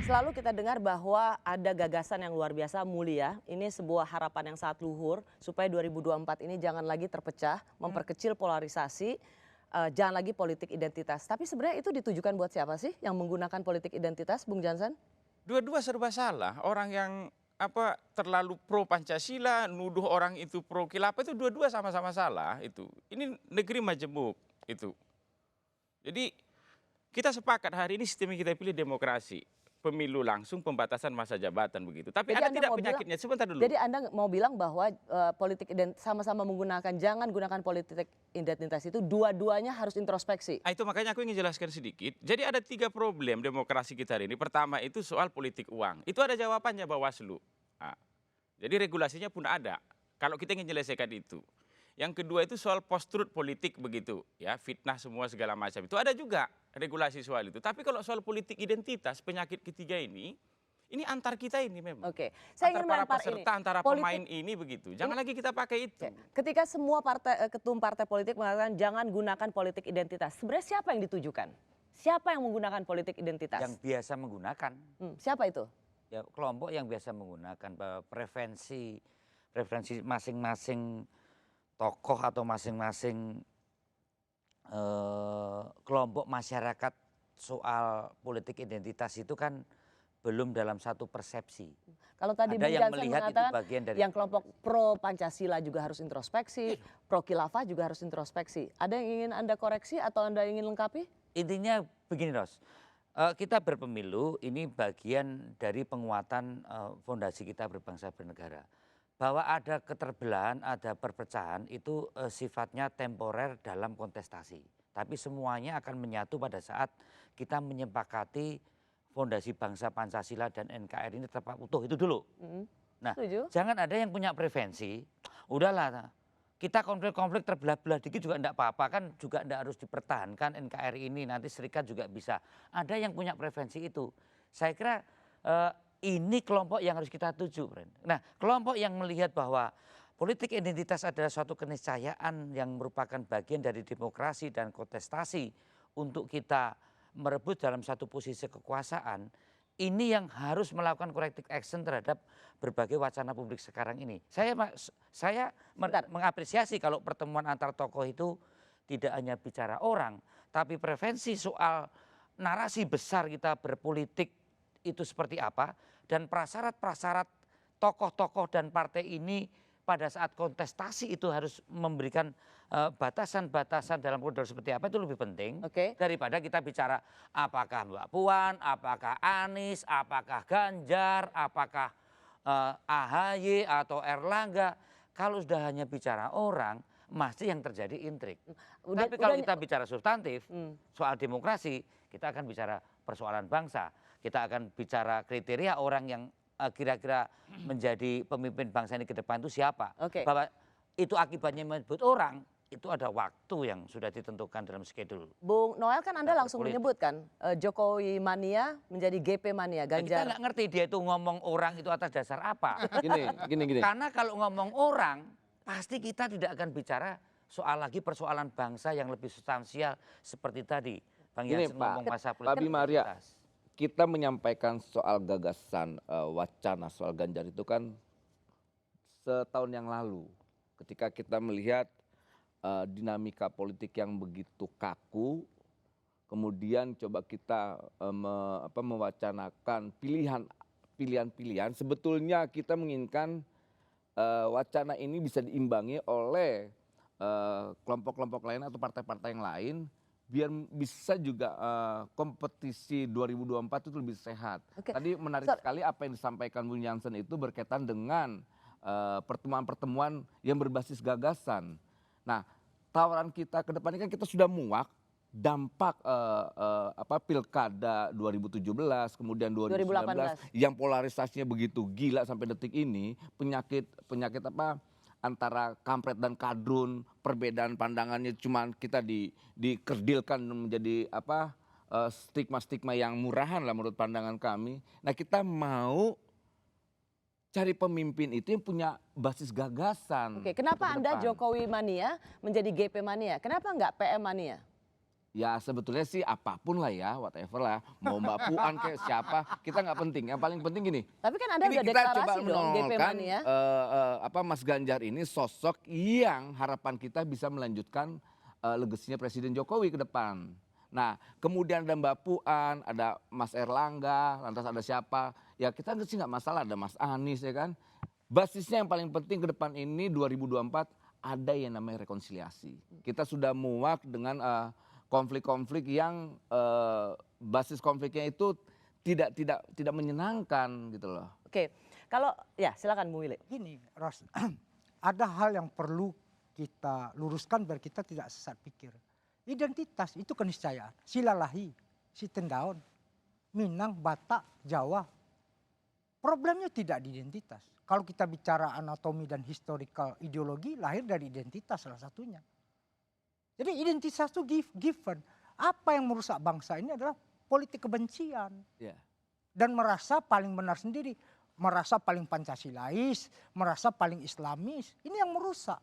Selalu kita dengar bahwa ada gagasan yang luar biasa mulia. Ini sebuah harapan yang sangat luhur supaya 2024 ini jangan lagi terpecah, memperkecil polarisasi, jangan lagi politik identitas. Tapi sebenarnya itu ditujukan buat siapa sih yang menggunakan politik identitas, Bung Jansen? Dua-dua serba salah. Orang yang terlalu pro Pancasila, nuduh orang itu pro khilafah itu dua-dua sama-sama salah itu. Ini negeri majemuk itu. Jadi kita sepakat hari ini sistem yang kita pilih demokrasi. Pemilu langsung, pembatasan masa jabatan begitu. Tapi Jadi ada Anda tidak mau penyakitnya, sebentar dulu. Jadi Anda mau bilang bahwa sama-sama menggunakan, jangan gunakan politik identitas itu, dua-duanya harus introspeksi. Itu makanya aku ingin jelaskan sedikit. Jadi ada 3 problem demokrasi kita hari ini. Pertama itu soal politik uang. Itu ada jawabannya Bawaslu. Nah, jadi regulasinya pun ada. Kalau kita ingin menyelesaikan itu. Yang kedua itu soal post-truth politik begitu. Ya, fitnah semua segala macam. Itu ada juga regulasi soal itu. Tapi kalau soal politik identitas, penyakit ketiga ini antar kita ini memang. Oke, saya Antar ingin para melempar peserta, ini. antara pemain ini begitu. Jangan lagi kita pakai itu. Ketika semua ketum partai politik mengatakan jangan gunakan politik identitas, sebenarnya siapa yang ditujukan? Siapa yang menggunakan politik identitas? Yang biasa menggunakan. Siapa itu? Ya, kelompok yang biasa menggunakan preferensi masing-masing tokoh atau masing-masing kelompok masyarakat soal politik identitas itu kan belum dalam satu persepsi. Kalau tadi Ada Bung yang Jansen melihat itu mengatakan bagian dari yang kelompok pro Pancasila juga harus introspeksi, pro khilafah juga harus introspeksi. Ada yang ingin Anda koreksi atau Anda ingin lengkapi? Intinya begini, Ros. Kita berpemilu ini bagian dari penguatan fondasi kita berbangsa bernegara. Bahwa ada keterbelahan, ada perpecahan itu sifatnya temporer dalam kontestasi. Tapi semuanya akan menyatu pada saat kita menyepakati fondasi bangsa Pancasila dan NKRI ini tetap utuh itu dulu. Nah, Setuju? jangan ada yang punya preferensi, udahlah kita konflik-konflik terbelah-belah dikit juga enggak apa-apa, kan juga enggak harus dipertahankan NKRI ini, nanti serikat juga bisa. Ada yang punya preferensi itu. Saya kira ini kelompok yang harus kita tuju. Nah, kelompok yang melihat bahwa politik identitas adalah suatu keniscayaan yang merupakan bagian dari demokrasi dan kontestasi untuk kita merebut dalam satu posisi kekuasaan, ini yang harus melakukan corrective action terhadap berbagai wacana publik sekarang ini. Saya mengapresiasi kalau pertemuan antar tokoh itu tidak hanya bicara orang, tapi prevensi soal narasi besar kita berpolitik itu seperti apa, dan prasyarat-prasyarat tokoh-tokoh dan partai ini pada saat kontestasi itu harus memberikan batasan-batasan dalam koridor seperti apa itu lebih penting daripada kita bicara apakah Mbak Puan, apakah Anies, apakah Ganjar, apakah AHY atau Erlangga. Kalau sudah hanya bicara orang, pasti yang terjadi intrik. Tapi kalau kita bicara substantif soal demokrasi, kita akan bicara persoalan bangsa. Kita akan bicara kriteria orang yang kira-kira menjadi pemimpin bangsa ini ke depan itu siapa. Bahwa itu akibatnya menyebut orang, itu ada waktu yang sudah ditentukan dalam schedule. Bung Noel kan Anda langsung menyebutkan Jokowi mania menjadi GP mania, Ganjar. Kita nggak ngerti dia itu ngomong orang itu atas dasar apa. Gini. Karena kalau ngomong orang, pasti kita tidak akan bicara soal lagi persoalan bangsa yang lebih substansial seperti tadi. Bang Jansen ngomong masa politik. Tapi Maria, kita menyampaikan soal gagasan wacana soal Ganjar itu kan setahun yang lalu. Ketika kita melihat dinamika politik yang begitu kaku, kemudian coba kita mewacanakan pilihan-pilihan. Sebetulnya kita menginginkan wacana ini bisa diimbangi oleh kelompok-kelompok lain atau partai-partai yang lain, biar bisa juga kompetisi 2024 itu lebih sehat. Tadi menarik sekali apa yang disampaikan Bung Jansen itu berkaitan dengan pertemuan-pertemuan yang berbasis gagasan. Nah, tawaran kita ke depan ini kan kita sudah muak dampak pilkada 2017, kemudian 2019 yang polarisasinya begitu gila sampai detik ini, penyakit antara kampret dan kadrun, perbedaan pandangannya cuma kita dikerdilkan menjadi stigma-stigma yang murahan lah menurut pandangan kami. Nah, kita mau cari pemimpin itu yang punya basis gagasan. Kenapa Anda Jokowi mania menjadi GP mania? Kenapa enggak PM mania? Ya sebetulnya sih apapun lah ya, whatever lah. Mau Mbak Puan kayak siapa, kita nggak penting. Yang paling penting gini. Tapi kan Anda Ini udah kita coba deklarasi dong GP menolkan Mania. Mas Ganjar ini sosok yang harapan kita bisa melanjutkan legasinya Presiden Jokowi ke depan. Nah, kemudian ada Mbak Puan, ada Mas Erlangga, lantas ada siapa? Ya kita sih nggak masalah, ada Mas Anies ya kan. Basisnya yang paling penting ke depan ini 2024 ada yang namanya rekonsiliasi. Kita sudah muak dengan konflik-konflik yang basis konfliknya itu tidak menyenangkan gitu loh. Oke, kalau ya silakan Bu Willy. Gini, Ros, ada hal yang perlu kita luruskan biar kita tidak sesat pikir. Identitas itu keniscayaan. Silalahi, Sitendaun, Minang, Batak, Jawa. Problemnya tidak di identitas. Kalau kita bicara anatomi dan historical ideologi, lahir dari identitas salah satunya. Jadi identitas itu given. Apa yang merusak bangsa ini adalah politik kebencian. Ya. Dan merasa paling benar sendiri. Merasa paling Pancasilais, merasa paling Islamis. Ini yang merusak.